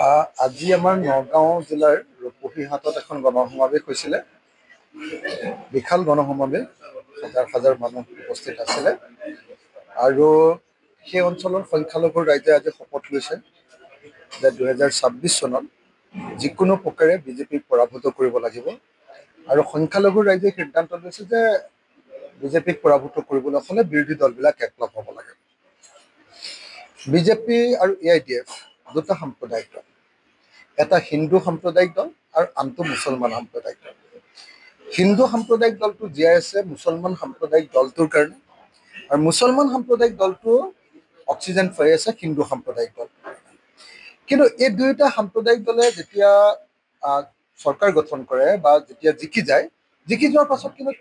আজি আমাৰ নগাঁও জিলাৰ ৰূপহীহাটত এখন গণসমাৱেশ হৈছিলে। বিশাল গণসমাৱেশ, হাজাৰ হাজাৰ মানুহ উপস্থিত আছিলে আৰু সেই অঞ্চলৰ সংখ্যালঘু ৰাইজে আজি শপত লৈছে যে 2026 চনত যিকোনো প্ৰকাৰে বিজেপিক পৰাভূত কৰিব লাগিব আৰু সংখ্যালঘু ৰাইজে সিদ্ধান্ত লৈছে যে বিজেপিক পৰাভূত কৰিবলৈ হ'লে বিৰোধী দলবিলাক একলগ হ'ব লাগে। বিজেপি আৰু AIDF দুটা সাম্প্ৰদায়িক দল, এটা হিন্দু সাম্প্ৰদায়িক দল আৰু আনটো মুছলমান সাম্প্ৰদায়িক দল। হিন্দু সাম্প্ৰদায়িক দলটো জীয়াই আছে মুছলমান সাম্প্ৰদায়িক দলটোৰ কাৰণে, আৰু মুছলমান সাম্প্ৰদায়িক দলটো অক্সিজেন পাই আছে হিন্দু সাম্প্ৰদায়িক দল। কিন্তু এই দুয়োটা সাম্প্ৰদায়িক দলে যেতিয়া চৰকাৰ গঠন কৰে বা যেতিয়া জিকি যোৱাৰ পাছত কিন্তু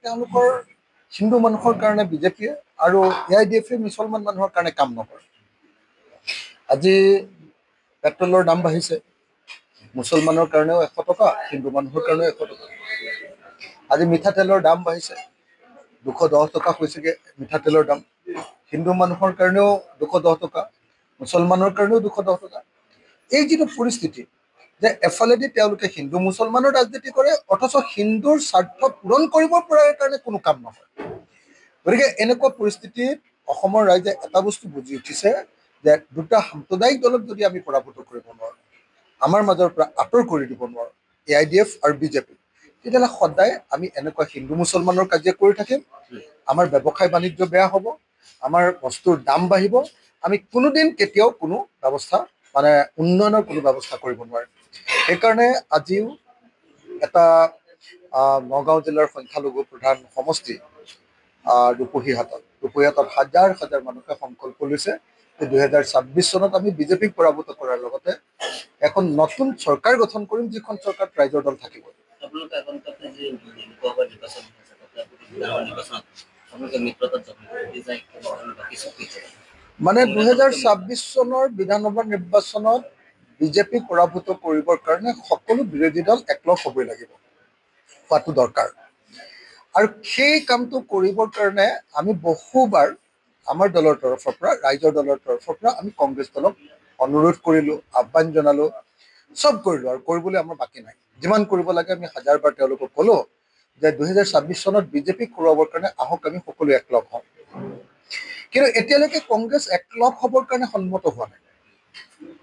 তেওঁলোকৰ হিন্দু মানুহৰ কাৰণে বিজেপিয়ে আৰু AIDFে মুছলমান মানুহৰ কাৰণে কাম নকৰে। আজি পেট্ৰলৰ দাম বাঢ়িছে, মুছলমানৰ কাৰণেও 100 টকা, হিন্দু মানুহৰ কাৰণেও 100 টকা। আজি মিঠাতেলৰ দাম বাঢ়িছে, 210 টকা হৈছেগৈ মিঠাতেলৰ দাম। হিন্দু মানুহৰ কাৰণেও 210 টকা, মুছলমানৰ কাৰণেও 210 টকা। এই যিটো পৰিস্থিতি যে এফালেদি তেওঁলোকে হিন্দু মুছলমানৰ ৰাজনীতি কৰে, অথচ হিন্দুৰ স্বাৰ্থ পূৰণ কৰিব পৰাৰ কাৰণে কোনো কাম নহয়। গতিকে এনেকুৱা পৰিস্থিতিত অসমৰ ৰাইজে এটা বস্তু বুজি উঠিছে যে দুটা সাম্প্ৰদায়িক দলক যদি আমি পৰাভূত কৰিব নোৱাৰোঁ, আমাৰ মাজৰ পৰা আঁতৰ কৰি দিব নোৱাৰোঁ AIDF আৰু বিজেপি, তেতিয়াহ'লে সদায় আমি এনেকুৱা হিন্দু মুছলমানৰ কাজিয়া কৰি থাকিম। আমাৰ ব্যৱসায় বাণিজ্য বেয়া হ'ব, আমাৰ বস্তুৰ দাম বাঢ়িব, আমি কোনোদিন কেতিয়াও কোনো ব্যৱস্থা উন্নয়নৰ কোনো ব্যৱস্থা কৰিব নোৱাৰিম। সেইকাৰণে আজিও এটা নগাঁও জিলাৰ সংখ্যালঘু প্ৰধান সমষ্টি ৰূপহীহাটত হাজাৰ হাজাৰ মানুহে সংকল্প লৈছে যে 2026 চনত আমি বিজেপিক পৰাভূত কৰাৰ লগতে এখন নতুন চৰকাৰ গঠন কৰিম, যিখন চৰকাৰত ৰাইজৰ দল থাকিব। মানে 2026 চনৰ বিধানসভা নিৰ্বাচনত বিজেপিক পৰাভূত কৰিবৰ কাৰণে সকলো বিৰোধী দল একলগ হ'বই লাগিব, হোৱাটো দৰকাৰ। আৰু সেই কামটো কৰিবৰ কাৰণে আমি বহুবাৰ আমাৰ দলৰ তৰফৰ পৰা, ৰাইজৰ দলৰ তৰফৰ পৰা আমি কংগ্ৰেছ দলক অনুৰোধ কৰিলোঁ, আহ্বান জনালোঁ, চব কৰিলোঁ, আৰু কৰিবলৈ আমাৰ বাকী নাই। যিমান কৰিব লাগে আমি হাজাৰবাৰ তেওঁলোকক ক'লোঁ যে 2026 চনত বিজেপিক হৰুৱাবৰ কাৰণে আহক আমি সকলো একলগ হওঁ। কিন্তু এতিয়ালৈকে কংগ্ৰেছ একলগ হ'বৰ কাৰণে সন্মত হোৱা নাই।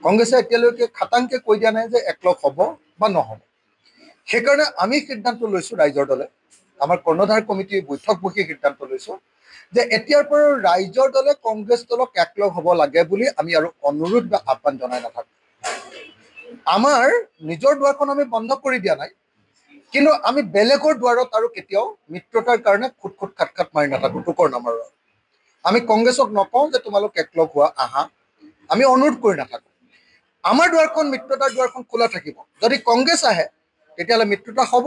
কংগ্ৰেছে এতিয়ালৈকে খাটাংকে কৈ দিয়া নাই যে একলগ হ'ব বা নহ'ব। সেইকাৰণে আমি সিদ্ধান্ত লৈছোঁ, ৰাইজৰ দলে আমাৰ কৰ্ণধাৰ কমিটিৰ বৈঠক বহি সিদ্ধান্ত লৈছোঁ যে এতিয়াৰ পৰা ৰাইজৰ দলে কংগ্ৰেছ দলক একলগ হ'ব লাগে বুলি আমি আৰু অনুৰোধ বা আহ্বান জনাই নাথাকোঁ। আমাৰ নিজৰ দুৱাৰখন আমি বন্ধ কৰি দিয়া নাই, কিন্তু আমি বেলেগৰ দুৱাৰত আৰু কেতিয়াও মিত্ৰতাৰ কাৰণে খুট খাট মাৰি নাথাকোঁ, টোকৰ নামাৰোঁ। আমি কংগ্ৰেছক নকওঁ যে তোমালোক একলগ হোৱা, আহা, আমি অনুৰোধ কৰি নাথাকোঁ। আমাৰ দুৱাৰখন, মিত্ৰতাৰ দুৱাৰখন খোলা থাকিব। যদি কংগ্ৰেছ আহে তেতিয়াহ'লে মিত্ৰতা হ'ব,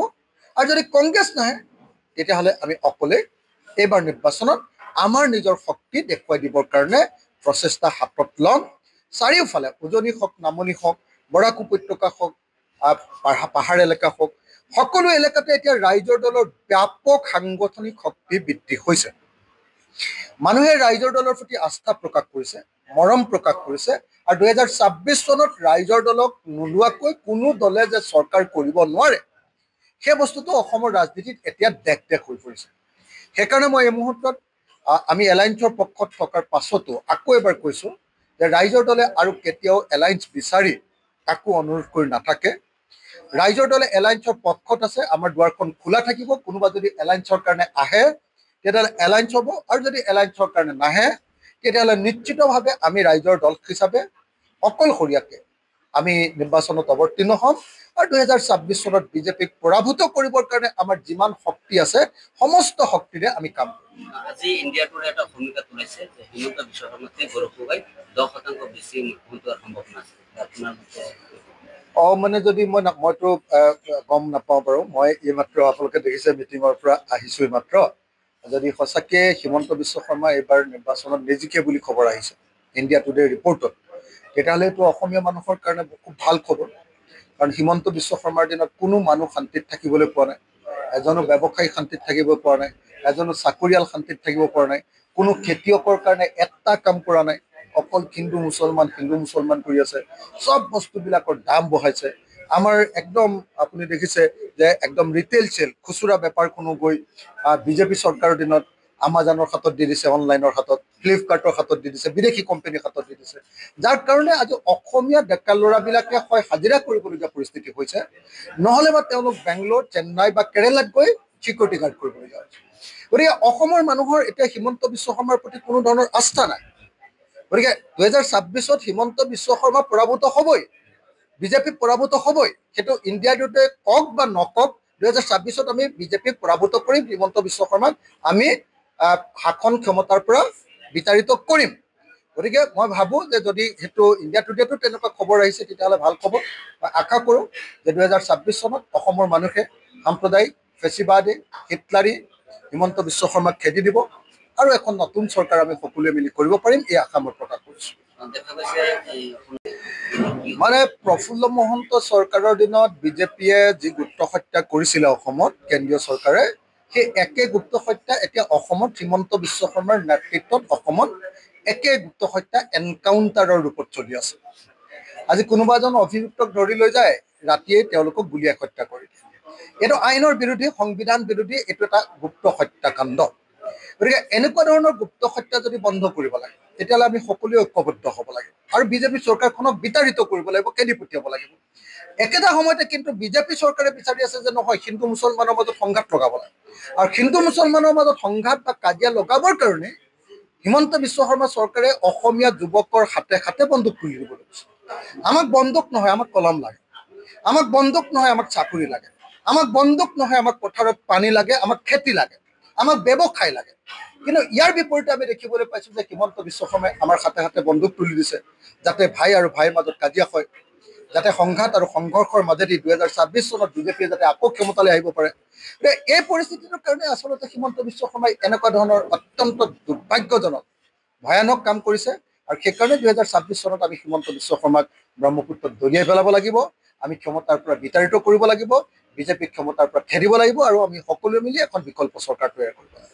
আৰু যদি কংগ্ৰেছ নাহে তেতিয়াহ'লে আমি অকলে এইবাৰ নিৰ্বাচনত আমাৰ নিজৰ শক্তি দেখুৱাই দিবৰ কাৰণে প্ৰচেষ্টা হাতত ল'ম। চাৰিওফালে উজনি হওক, নামনি হওক, বৰাক উপত্যকা হওক, পাহাৰ এলেকা হওক, সকলো এলেকাতে এতিয়া ৰাইজৰ দলৰ ব্যাপক সাংগঠনিক শক্তি বৃদ্ধি হৈছে। মানুহে ৰাইজৰ দলৰ প্ৰতি আস্থা প্ৰকাশ কৰিছে, মৰম প্ৰকাশ কৰিছে, আৰু 2026 চনত ৰাইজৰ দলক নোলোৱাকৈ কোনো দলে যে চৰকাৰ কৰিব নোৱাৰে, সেই বস্তুটো অসমৰ ৰাজনীতিত এতিয়া দেখ হৈ পৰিছে। সেইকাৰণে মই এই মুহূৰ্তত আমি এলায়েন্সৰ পক্ষত থকাৰ পাছতো আকৌ এবাৰ কৈছোঁ যে ৰাইজৰ দলে আৰু কেতিয়াও এলায়েন্স বিচাৰি কাকো অনুৰোধ কৰি নাথাকে। ৰাইজৰ দলে এলায়েন্সৰ পক্ষত আছে, আমাৰ দুৱাৰখন খোলা থাকিব। কোনোবা যদি এলায়েন্সৰ কাৰণে আহে তেতিয়াহ'লে এলায়েন্স হ'ব, আৰু যদি এলায়েন্সৰ কাৰণে নাহে তেতিয়াহ'লে নিশ্চিতভাৱে আমি ৰাইজৰ দল হিচাপে অকলশৰীয়াকৈ আমি নিৰ্বাচনত অৱতীৰ্ণ হ'ম, আৰু 2026 চনত বিজেপিক পৰাভূত কৰিবৰ কাৰণে আমাৰ যিমান শক্তি আছে সমস্ত শক্তিৰে আমি কাম কৰিম। আজি ইণ্ডিয়া টুডে এটা ভূমিকা তুলাইছে যে হিমন্ত বিশ্ব শৰ্মাতকৈ বৰসুভাই 10% বেছি ভোট হোৱাৰ সম্ভাৱনা আছে। মানে যদি মইতো গম নাপাওঁ বাৰু, মই এইমাত্ৰ আপোনালোকে দেখিছে মিটিঙৰ পৰা আহিছোঁ এইমাত্ৰ। যদি সঁচাকৈ হিমন্ত বিশ্ব শৰ্মা এইবাৰ নিৰ্বাচনত নিজিকে বুলি খবৰ আহিছে ইণ্ডিয়া টুডে ৰিপৰ্টত, তেতিয়াহ'লে এইটো অসমীয়া মানুহৰ কাৰণে খুব ভাল খবৰ। কাৰণ হিমন্ত বিশ্ব শৰ্মাৰ দিনত কোনো মানুহ শান্তিত থাকিবলৈ পোৱা নাই, এজনো ব্যৱসায়ী শান্তিত থাকিব পৰা নাই, এজনো চাকৰিয়াল শান্তিত থাকিব পৰা নাই, কোনো খেতিয়কৰ কাৰণে এটা কাম কৰা নাই, অকল হিন্দু মুছলমান কৰি আছে সব বস্তুবিলাকৰ দাম বঢ়াইছে আমাৰ একদম আপুনি দেখিছে যে একদম ৰিটেইল চেল খুচুৰা বেপাৰ কোনো গৈ বিজেপি চৰকাৰৰ দিনত আমাজনৰ হাতত দি দিছে অনলাইনৰ হাতত ফ্লিপকাৰ্টৰ হাতত দি দিছে বিদেশী কোম্পানীৰ হাতত দি দিছে যাৰ কাৰণে আজি অসমীয়া ডেকা ল'ৰাবিলাকে হয় হাজিৰা কৰিবলগীয়া পৰিস্থিতি হৈছে নহ'লে বা তেওঁলোক বেংগলোৰ চেন্নাই বা কেৰেলাত গৈ চিকিউৰিটি গাৰ্ড কৰিবলগীয়া হৈছে গতিকে অসমৰ মানুহৰ এতিয়া হিমন্ত বিশ্ব শৰ্মাৰ প্ৰতি কোনো ধৰণৰ আস্থা নাই গতিকে 2026 হিমন্ত বিশ্ব শৰ্মা পৰাভূত হ'বই বিজেপি পৰাভূত হ'বই সেইটো ইণ্ডিয়া গেটে কওক বা নকওক 2026 আমি বিজেপিক পৰাভূত কৰিম হিমন্ত বিশ্ব শৰ্মাক আমি শাসন ক্ষমতাৰ পৰা বিতাড়িত কৰিম গতিকে মই ভাবোঁ যে যদি সেইটো ইণ্ডিয়া টুডেটো তেনেকুৱা খবৰ আহিছে তেতিয়াহ'লে ভাল খবৰ মই আশা কৰোঁ যে 2026 চনত অসমৰ মানুহে সাম্প্ৰদায়িক ফেচিবাদী হিটলাৰী হিমন্ত বিশ্ব শৰ্মাক খেদি দিব আৰু এখন নতুন চৰকাৰ আমি সকলোৱে মিলি কৰিব পাৰিম এই আশা মই প্ৰকাশ কৰিছোঁ মানে প্ৰফুল্ল মহন্ত চৰকাৰৰ দিনত বিজেপিয়ে যি গুপ্ত হত্যা কৰিছিলে অসমত কেন্দ্ৰীয় চৰকাৰে সেই একে গুপ্ত হত্যা এতিয়া অসমত হিমন্ত বিশ্ব শৰ্মাৰ নেতৃত্বত অসমত একে গুপ্ত হত্যা এনকাউণ্টাৰৰ ৰূপত চলি আছে আজি কোনোবা এজন অভিযুক্তক ধৰি লৈ যায় ৰাতিয়ে তেওঁলোকক গুলীয়াই হত্যা কৰি দিয়ে এইটো আইনৰ বিৰোধী সংবিধান বিৰোধী এইটো এটা গুপ্ত হত্যাকাণ্ড গতিকে এনেকুৱা ধৰণৰ গুপ্ত হত্যা যদি বন্ধ কৰিব লাগে তেতিয়াহ'লে আমি সকলোৱে ঐক্যবদ্ধ হ'ব লাগে আৰু বিজেপি চৰকাৰখনক বিতাড়িত কৰিব লাগিব খেদি পঠিয়াব লাগিব একেটা সময়তে কিন্তু বিজেপি চৰকাৰে বিচাৰি আছে যে নহয় হিন্দু মুছলমানৰ মাজত সংঘাত লগাব লাগে আৰু হিন্দু মুছলমানৰ মাজত সংঘাত বা কাজিয়া লগাবৰ কাৰণে হিমন্ত বিশ্ব শৰ্মা চৰকাৰে অসমীয়া যুৱকৰ হাতে হাতে বন্দুক তুলি দিব লাগিছে আমাক বন্দুক নহয় আমাক কলম লাগে আমাক বন্দুক নহয় আমাক চাকৰি লাগে আমাক বন্দুক নহয় আমাক পথাৰত পানী লাগে আমাক খেতি লাগে আমাক ব্যৱসায় লাগে কিন্তু ইয়াৰ বিপৰীতে আমি দেখিবলৈ পাইছোঁ যে হিমন্ত বিশ্ব শৰ্মাই আমাৰ হাতে হাতে বন্দুক তুলি দিছে যাতে ভাই আৰু ভাইৰ মাজত কাজিয়া হয় যাতে সংঘাত আৰু সংঘৰ্ষৰ মাজেদি 2026 চনত বিজেপিয়ে যাতে আকৌ ক্ষমতালৈ আহিব পাৰে এই পৰিস্থিতিটোৰ কাৰণে আচলতে হিমন্ত বিশ্ব শৰ্মাই এনেকুৱা ধৰণৰ অত্যন্ত দুৰ্ভাগ্যজনক ভয়ানক কাম কৰিছে আৰু সেইকাৰণে 2026 চনত আমি হিমন্ত বিশ্ব শৰ্মাক ব্ৰহ্মপুত্ৰত দলিয়াই পেলাব লাগিব আমি ক্ষমতাৰ পৰা বিতাড়িত কৰিব লাগিব বিজেপিক ক্ষমতাৰ পৰা খেদিব লাগিব আৰু আমি সকলোৱে মিলি এখন বিকল্প চৰকাৰ তৈয়াৰ কৰিব লাগিব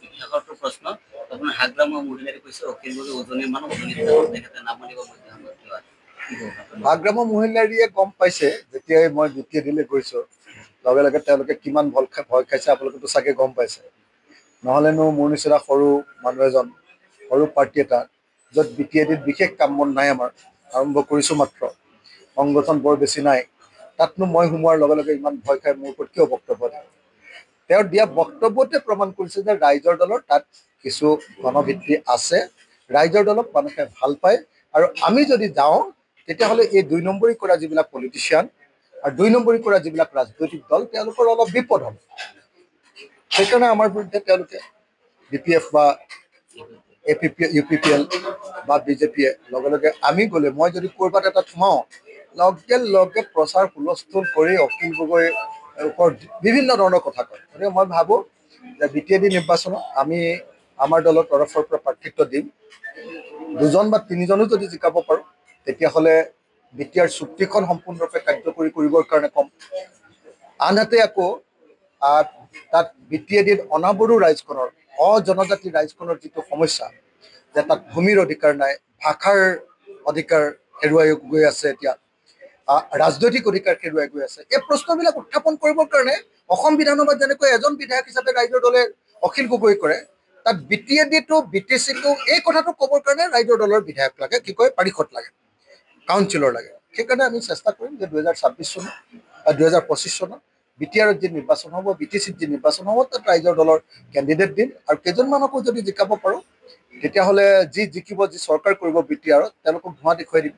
প্ৰশ্ন আপোনাৰ হাগ্ৰামৰ মহিলাই কৈছে অখিল গগৈ উজনিৰ মানুহ তেখেতে নাম মানিব হাগ্ৰামৰ মহিলাৰীয়ে গম পাইছে যেতিয়াই মই বিটিএডিলৈ গৈছোঁ লগে লগে তেওঁলোকে কিমান ভয় খাইছে আপোনালোকেতো চাগে গম পাইছে নহ'লেনো মোৰ নিচিনা সৰু মানুহ এজন সৰু পাৰ্টি এটা য'ত বিটিএডিত বিশেষ কাম বন নাই আমাৰ আৰম্ভ কৰিছোঁ মাত্ৰ সংগঠন বৰ বেছি নাই তাতনো মই সোমোৱাৰ লগে লগে ইমান ভয় খাই মোৰ ওপৰত কিয় বক্তব্য দিয়ে তেওঁৰ দিয়া বক্তব্যতে প্ৰমাণ কৰিছে যে ৰাইজৰ দলৰ তাত কিছু গণভিত্তি আছে ৰাইজৰ দলক মানুহে ভাল পায় আৰু আমি যদি যাওঁ তেতিয়াহ'লে এই 2 নম্বৰী কৰা যিবিলাক পলিটিচিয়ান আৰু 2 নম্বৰী কৰা যিবিলাক ৰাজনৈতিক দল তেওঁলোকৰ অলপ বিপদ হ'ব সেইকাৰণে আমাৰ বিৰুদ্ধে তেওঁলোকে BPF বা UPPL বা বিজেপিয়ে লগে লগে আমি গ'লে মই যদি ক'ৰবাত এটা সোমাওঁ লগে লগে প্ৰচাৰ হুলস্থুল কৰি অখিল গগৈৰ ওপৰত বিভিন্ন ধৰণৰ কথা কয় গতিকে মই ভাবোঁ যে বিটিএডি নিৰ্বাচনত আমি আমাৰ দলৰ তৰফৰ পৰা প্ৰাৰ্থিত্ব দিম 2জন বা 3জনো যদি জিকাব পাৰোঁ তেতিয়াহ'লে বিটিআৰ চুক্তিখন সম্পূৰ্ণৰূপে কাৰ্যকৰী কৰিবৰ কাৰণে ক'ম আনহাতে আকৌ তাত বিটিএডিৰ অনাবৰু ৰাইজখনৰ অজনজাতি ৰাইজখনৰ যিটো সমস্যা যে তাত ভূমিৰ অধিকাৰ নাই ভাষাৰ অধিকাৰ হেৰুৱাই গৈ আছে এতিয়া ৰাজনৈতিক অধিকাৰ হেৰুৱাই গৈ আছে এই প্ৰশ্নবিলাক উত্থাপন কৰিবৰ কাৰণে অসম বিধানসভাত যেনেকৈ এজন বিধায়ক হিচাপে ৰাইজৰ দলে অখিল গগৈ কৰে তাত বিটিএডিটো বিটিচিটো এই কথাটো ক'বৰ কাৰণে ৰাইজৰ দলৰ বিধায়ক লাগে কি কয় পাৰিষদ লাগে কাউন্সিলৰ লাগে সেইকাৰণে আমি চেষ্টা কৰিম যে 2026 চনত 2025 চনত বিটিআৰত যি নিৰ্বাচন হ'ব বিটিচিত যি নিৰ্বাচন হ'ব তাত ৰাইজৰ দলৰ কেণ্ডিডেট দিম আৰু কেইজনমানকো যদি জিকাব পাৰোঁ তেতিয়াহ'লে যি জিকিব যি চৰকাৰ কৰিব বিটিআৰত তেওঁলোকক ধোঁৱা দেখুৱাই দিম